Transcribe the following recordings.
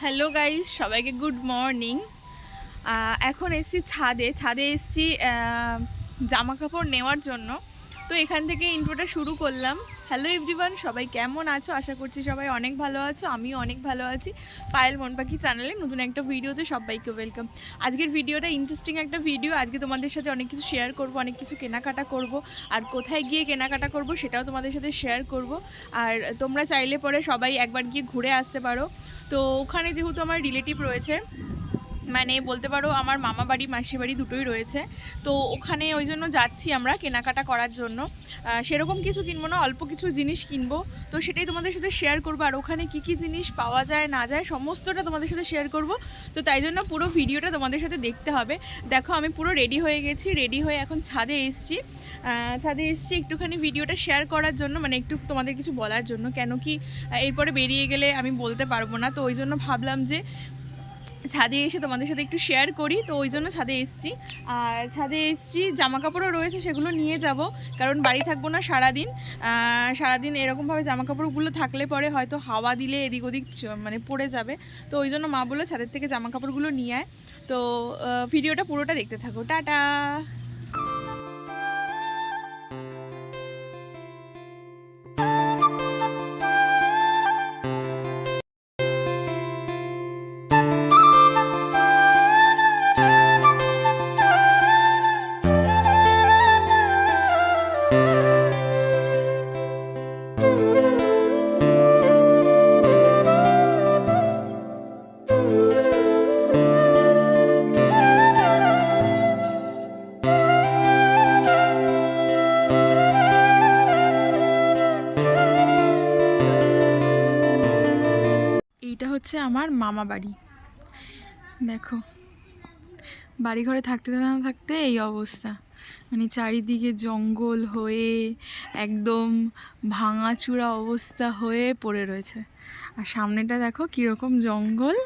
Hello guys, সবাইকে good morning. এখন এসছি ছাদে এসছি জামা কাপড় নেওয়ার জন্য। তো এখান থেকে ইন্ট্রোটা শুরু করলাম। হ্যালো এভরিওয়ান, সবাই কেমন আছো? আশা করছি সবাই অনেক ভালো আছো, আমিও অনেক ভালো আছি। পায়েল মন পাখি চ্যানেলে নতুন একটা ভিডিওতে সবাইকে ওয়েলকাম। আজকের ভিডিওটা ইন্টারেস্টিং একটা ভিডিও। আজকে তোমাদের সাথে অনেক কিছু শেয়ার করব, অনেক কিছু কেনাকাটা করব, আর কোথায় গিয়ে কেনাকাটা করব সেটাও তোমাদের সাথে শেয়ার করব। আর তোমরা চাইলে পরে সবাই একবার গিয়ে ঘুরে আসতে পারো। তো ওখানে যেহেতু আমার রিলেটিভ রয়েছে, মানে বলতে পারো আমার মামা বাড়ি মাসি বাড়ি দুটোই রয়েছে, তো ওখানে ওই জন্য যাচ্ছি আমরা কেনাকাটা করার জন্য। সেরকম কিছু কিনবো না, অল্প কিছু জিনিস কিনবো, তো সেটাই তোমাদের সাথে শেয়ার করবো। আর ওখানে কী কী জিনিস পাওয়া যায় না যায় সমস্তটা তোমাদের সাথে শেয়ার করব। তো তাই জন্য পুরো ভিডিওটা তোমাদের সাথে দেখতে হবে। দেখো আমি পুরো রেডি হয়ে গেছি, রেডি হয়ে এখন ছাদে এসছি একটুখানি ভিডিওটা শেয়ার করার জন্য, মানে একটু তোমাদের কিছু বলার জন্য। কেন কি এরপরে বেরিয়ে গেলে আমি বলতে পারবো না, তো ওই জন্য ভাবলাম যে ছাদে এসে তোমাদের সাথে একটু শেয়ার করি, তো ওই জন্য ছাদে এসেছি। আর ছাদে এসেছি, জামা কাপড়ও রয়েছে, সেগুলো নিয়ে যাব, কারণ বাড়ি থাকবো না সারাদিন এরকমভাবে জামা কাপড়গুলো থাকলে পরে হয়তো হাওয়া দিলে এদিক ওদিক মানে পড়ে যাবে। তো ওই জন্য মা বললো ছাদের থেকে জামা কাপড়গুলো নিয়ে আয়। তো ভিডিওটা পুরোটা দেখতে থাকো। টাটা। এইটা হচ্ছে আমার মামা বাড়ি। দেখো, বাড়িঘরে থাকতে না থাকতে এই অবস্থা, মানে চারিদিকে জঙ্গল হয়ে একদম ভাঙাচুরা অবস্থা হয়ে পড়ে রয়েছে। আর সামনেটা দেখো কীরকম জঙ্গল,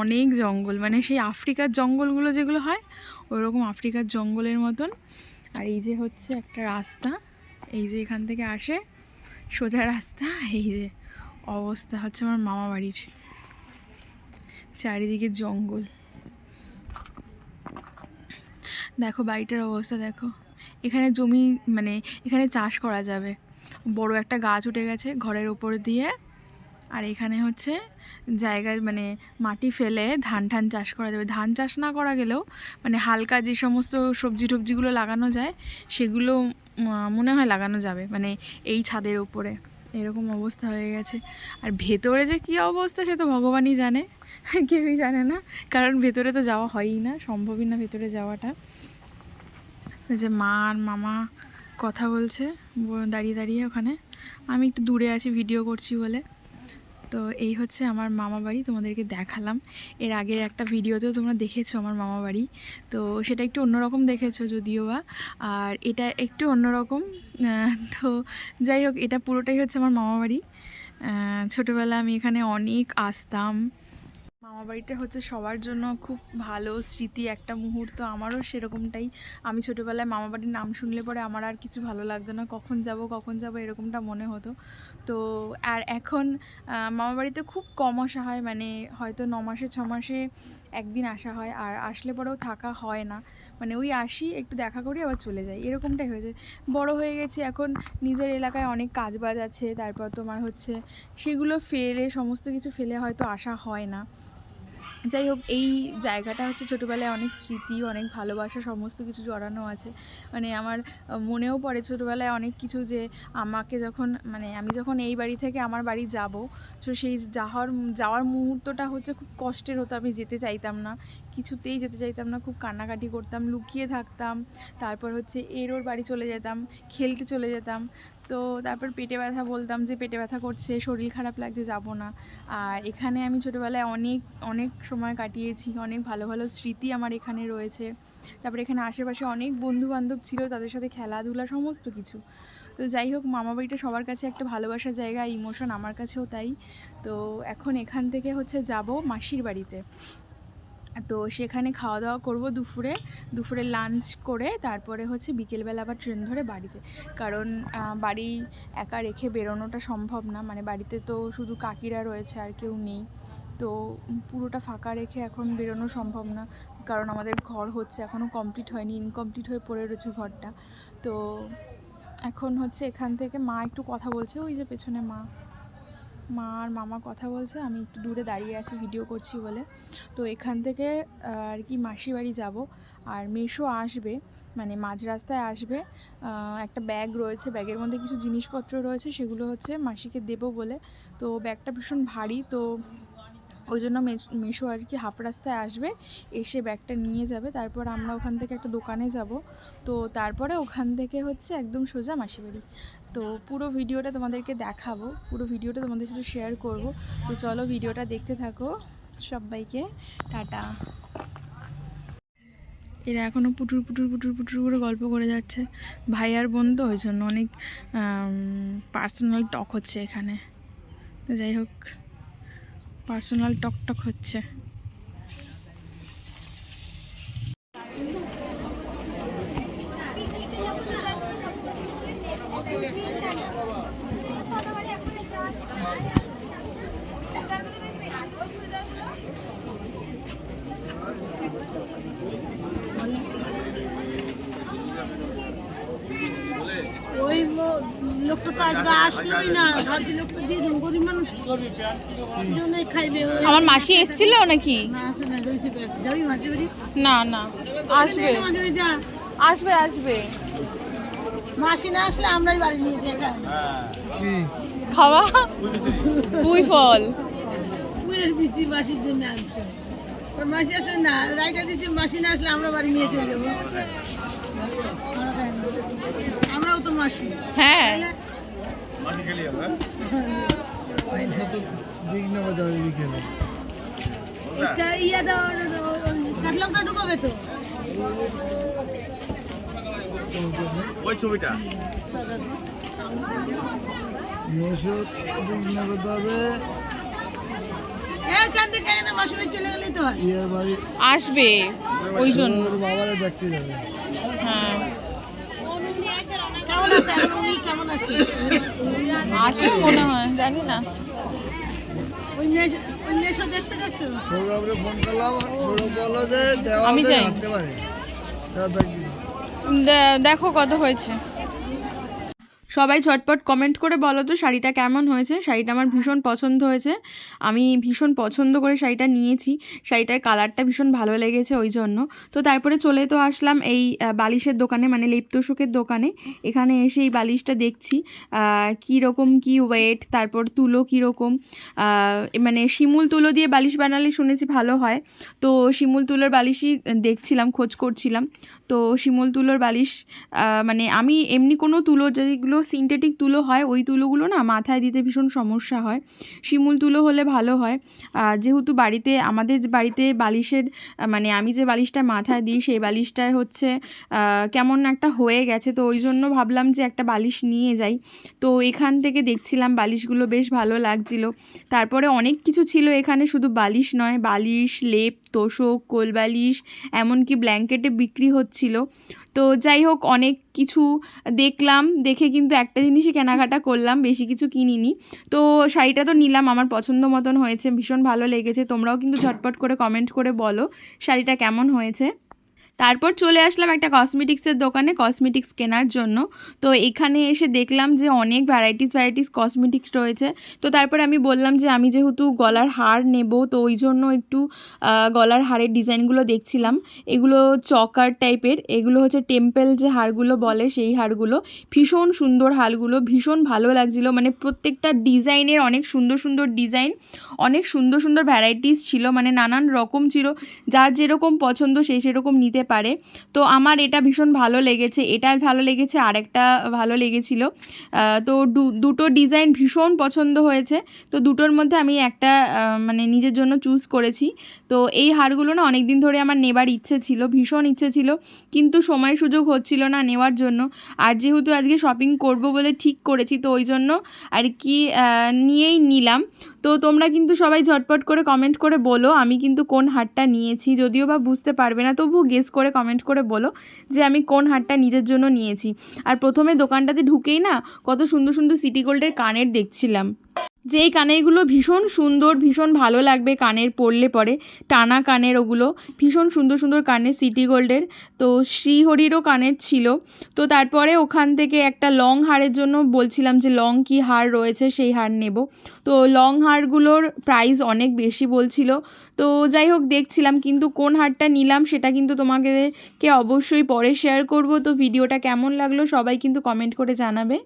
অনেক জঙ্গল, মানে সেই আফ্রিকার জঙ্গলগুলো যেগুলো হয় ওইরকম আফ্রিকার জঙ্গলের মতন। আর এই যে হচ্ছে একটা রাস্তা, এই যে এখান থেকে আসে সোজা রাস্তা। এই যে অবস্থা হচ্ছে আমার মামা বাড়ির, চারিদিকে জঙ্গল। দেখো বাড়িটার অবস্থা দেখো, এখানে জমি, মানে এখানে চাষ করা যাবে। বড় একটা গাছ উঠে গেছে ঘরের ওপর দিয়ে, আর এখানে হচ্ছে জায়গায় মানে মাটি ফেলে ধান চাষ করা যাবে। ধান চাষ না করা গেলেও মানে হালকা যে সমস্ত সবজি টবজিগুলো লাগানো যায় সেগুলো মনে হয় লাগানো যাবে, মানে এই ছাদের উপরে এরকম অবস্থা হয়ে গেছে। আর ভেতরে যে কী অবস্থা সে তো ভগবানই জানে, কেউই জানে না, কারণ ভেতরে তো যাওয়া হয়ই না, সম্ভবই না ভেতরে যাওয়াটা। যে মা আর মামা কথা বলছে দাঁড়িয়ে দাঁড়িয়ে ওখানে, আমি একটু দূরে আছি ভিডিও করছি বলে। তো এই হচ্ছে আমার মামা বাড়ি, তোমাদেরকে দেখালাম। এর আগের একটা ভিডিওতেও তোমরা দেখেছো আমার মামা বাড়ি, তো সেটা একটু অন্যরকম দেখেছো যদিও বা, আর এটা একটু অন্যরকম। তো যাই হোক, এটা পুরোটাই হচ্ছে আমার মামা বাড়ি। ছোটোবেলা আমি এখানে অনেক আসতাম। মামা বাড়িটা হচ্ছে সবার জন্য খুব ভালো স্মৃতি, একটা মুহূর্ত। আমারও সেরকমটাই। আমি ছোটোবেলায় মামা বাড়ির নাম শুনলে পরে আমার আর কিছু ভালো লাগতো না, কখন যাব এরকমটা মনে হতো। তো আর এখন মামা বাড়িতে খুব কম আসা হয়, মানে হয়তো 9 মাসে 6 মাসে একদিন আসা হয়, আর আসলে পরেও থাকা হয় না। মানে ওই আসি, একটু দেখা করি, আবার চলে যাই, এরকমটাই হয়েছে। বড় হয়ে গেছি এখন, নিজের এলাকায় অনেক কাজবাজ আছে, তারপর তোমার হচ্ছে সেগুলো ফেলে, সমস্ত কিছু ফেলে হয়তো আসা হয় না। যাই হোক, এই জায়গাটা হচ্ছে ছোটোবেলায় অনেক স্মৃতি, অনেক ভালোবাসা সমস্ত কিছু জড়ানো আছে। মানে আমার মনেও পড়ে ছোটোবেলায় অনেক কিছু, যে আমাকে যখন, মানে আমি যখন এই বাড়ি থেকে আমার বাড়ি যাব, তো সেই যাওয়ার মুহূর্তটা হচ্ছে খুব কষ্টের হতো। আমি যেতে চাইতাম না, কিছুতেই যেতে চাইতাম না, খুব কান্নাকাটি করতাম, লুকিয়ে থাকতাম। তারপর হচ্ছে ওর বাড়ি চলে যেতাম, খেলতে চলে যেতাম। তো তারপর পেটে ব্যথা বলতাম যে পেটে ব্যথা করছে, শরীর খারাপ লাগছে, যাব না। আর এখানে আমি ছোটোবেলায় অনেক অনেক সময় কাটিয়েছি, অনেক ভালো ভালো স্মৃতি আমার এখানে রয়েছে। তারপরে এখানে আশেপাশে অনেক বন্ধুবান্ধব ছিল, তাদের সাথে খেলাধুলা সমস্ত কিছু। তো যাই হোক, মামা বাড়িটা সবার কাছে একটা ভালোবাসার জায়গা, ইমোশন, আমার কাছেও তাই। তো এখন এখান থেকে হচ্ছে যাব মাসির বাড়িতে। তো সেখানে খাওয়া দাওয়া করবো দুপুরে লাঞ্চ করে তারপরে হচ্ছে বিকেলবেলা আবার ট্রেন ধরে বাড়িতে। কারণ বাড়ি একা রেখে বেরোনোটা সম্ভব না, মানে বাড়িতে তো শুধু কাকিরা রয়েছে আর কেউ নেই। তো পুরোটা ফাঁকা রেখে এখন বেরোনো সম্ভব না, কারণ আমাদের ঘর হচ্ছে, এখনও কমপ্লিট হয়নি, ইনকমপ্লিট হয়ে পড়ে রয়েছে ঘরটা। তো এখন হচ্ছে এখান থেকে মা একটু কথা বলছে, ওই যে পেছনে মা আর মামা কথা বলছে, আমি একটু দূরে দাঁড়িয়ে আছি ভিডিও করছি বলে। তো এখান থেকে আর কি মাসির বাড়ি যাব। আর মেসো আসবে, মানে মাঝ রাস্তায় আসবে। একটা ব্যাগ রয়েছে, ব্যাগের মধ্যে কিছু জিনিসপত্র রয়েছে, সেগুলো হচ্ছে মাসিকে দেবো বলে। তো ব্যাগটা ভীষণ ভারী, তো ওই জন্য মেসো আর কি হাফ রাস্তায় আসবে, এসে ব্যাগটা নিয়ে যাবে। তারপর আমরা ওখান থেকে একটা দোকানে যাব। তো তারপরে ওখান থেকে হচ্ছে একদম সোজা মাসির বাড়ি। তো পুরো ভিডিওটা তোমাদেরকে দেখাবো, পুরো ভিডিওটা তোমাদের সাথে শেয়ার করব। তো চলো ভিডিওটা দেখতে থাকো। সবাইকে টাটা। এরা এখনও পুটুর পুটুর পুটুর পুটুর করে গল্প করে যাচ্ছে। ভাই আর বোন তো, ওই জন্য অনেক পার্সোনাল টক হচ্ছে এখানে। তো যাই হোক, পার্সোনাল টক হচ্ছে। ওই লোকটা তো আজকে আসলোই না, ভাবছি লোকটা দিয়ে দেবো, গরিব মানুষ খাইবে। আমার মাসি এসেছিল নাকি? না আসে না, রয়েছে যাবি মাঝে বাড়ি? না না, আসবে মাঝে বাড়ি যা, আসবে। মাসি না আসলে আমরাই বাড়ি নিয়ে যাই খাওয়া পুঁই ফল, পুয়ের বিচি মাসির জন্য আনছে। ওর মাসি আসে না, রাইটা দিচ্ছে, মাসি না আসলে আমরা বাড়ি নিয়ে চলে যাবো। আমরাও তো মাসি। হ্যাঁ মাসি খেলি আমরা ইয়া দাও, কাটলঙ্কা ঢুকাবে তো ওই ছবিটা আসবে, ওই জন্য। বাবারা দেখতে যাবে। হ্যাঁ কেমন আছে এখন উনি, কেমন আছে? আছে মনে হয়, জানি না। ওই মেশো দেখতে গেছো? সৌরভরে ফোন করলাম, সৌরভ বললো যে আমি দেওয়া যাই। হাঁটতে পারে। তার ব্যাগ দিল। দেখো কত হয়েছে। সবাই ঝটপট কমেন্ট করে বলো তো শাড়িটা কেমন হয়েছে। শাড়িটা আমার ভীষণ পছন্দ হয়েছে, আমি ভীষণ পছন্দ করে শাড়িটা নিয়েছি। শাড়িটার কালারটা ভীষণ ভালো লেগেছে ওই জন্য। তো তারপরে চলে তো আসলাম এই বালিশের দোকানে, মানে লেপ তোষকের দোকানে। এখানে এসে এই বালিশটা দেখছি কীরকম কী ওয়েট, তারপর তুলো কীরকম, মানে শিমুল তুলো দিয়ে বালিশ বানালে শুনেছি ভালো হয়। তো শিমুল তুলোর বালিশই দেখছিলাম, খোঁজ করছিলাম। তো শিমুল তুলোর বালিশ, মানে আমি এমনি কোনো তুলো যেগুলো সিনথেটিক তুলো হয়, ওই তুলোগুলো না মাথায় দিতে ভীষণ সমস্যা হয়। শিমুল তুলো হলে ভালো হয়। যেহেতু আমাদের বাড়িতে বালিশের, মানে আমি যে বালিশটা মাথায় দিই সেই বালিশটায় হচ্ছে কেমন একটা হয়ে গেছে, তো ওই জন্য ভাবলাম যে একটা বালিশ নিয়ে যাই। তো এখান থেকে দেখছিলাম বালিশগুলো বেশ ভালো লাগছিল। তারপরে অনেক কিছু ছিল এখানে, শুধু বালিশ নয়, বালিশ, লেপ তোষক, কোলবালিশ, এমনকি ব্ল্যাঙ্কেটে বিক্রি হচ্ছিল। তো যাই হোক, অনেক কিছু দেখলাম, দেখে কিন্তু একটা জিনিসই কেনাকাটা করলাম, বেশি কিছু কিনিনি। তো শাড়িটা তো নিলাম, আমার পছন্দ মতন হয়েছে, ভীষণ ভালো লেগেছে। তোমরাও কিন্তু ঝটপট করে কমেন্ট করে বলো শাড়িটা কেমন হয়েছে। তারপর চলে আসলাম একটা কসমেটিক্সের দোকানে কসমেটিক্স কেনার জন্য। তো এখানে এসে দেখলাম যে অনেক ভ্যারাইটিস কসমেটিক্স রয়েছে। তো তারপর আমি বললাম যে আমি যেহেতু গলার হার নেব, তো ওই জন্য একটু গলার হারের ডিজাইনগুলো দেখছিলাম। এগুলো চকার টাইপের, এগুলো হচ্ছে টেম্পেল যে হারগুলো বলে সেই হারগুলো। ভীষণ সুন্দর হারগুলো, ভীষণ ভালো লাগছিলো, মানে প্রত্যেকটা ডিজাইনের অনেক সুন্দর ডিজাইন, অনেক সুন্দর ভ্যারাইটিস ছিল, মানে নানান রকম ছিল, যার যেরকম পছন্দ সেই সেরকম নিতে পারে। তো আমার এটা ভীষণ ভালো লেগেছে, এটা ভালো লেগেছে, আর একটা ভালো লেগেছিল। তো দুটো ডিজাইন ভীষণ পছন্দ হয়েছে। তো দুটোর মধ্যে আমি একটা মানে নিজের জন্য চুজ করেছি। তো এই হারগুলো না অনেক দিন ধরে আমার নেবার ইচ্ছে ছিল, ভীষণ ইচ্ছে ছিল, কিন্তু সময় সুযোগ হচ্ছিল না নেওয়ার জন্য। আর যেহেতু আজকে শপিং করব বলে ঠিক করেছি, তো ওই জন্য আর কি নিয়েই নিলাম। তো তোমরা কিন্তু সবাই ঝটপট করে কমেন্ট করে বলো আমি কিন্তু কোন হারটা নিয়েছি, যদিও বা বুঝতে পারবে না তবু গেস করে কমেন্ট করে বলো যে আমি কোন হারটা নিজের জন্য নিয়েছি। আর প্রথমে দোকানটাতে ঢুকেই না কত সুন্দর সুন্দর সিটি গোল্ডের কানের দেখছিলাম, যে এই কানেরগুলো ভীষণ সুন্দর, ভীষণ ভালো লাগবে কানের পরলে পরে, টানা কানের, ওগুলো ভীষণ সুন্দর সুন্দর কানের সিটি গোল্ডের। তো শ্রীহরিরও কানের ছিল। তো তারপরে ওখান থেকে একটা লং হারের জন্য বলছিলাম যে লং কি হার রয়েছে সেই হার নেব। তো লং হারগুলোর প্রাইস অনেক বেশি বলছিল। তো যাই হোক দেখছিলাম, কিন্তু কোন হারটা নিলাম সেটা কিন্তু তোমাদেরকে অবশ্যই পরে শেয়ার করব। তো ভিডিওটা কেমন লাগলো সবাই কিন্তু কমেন্ট করে জানাবে।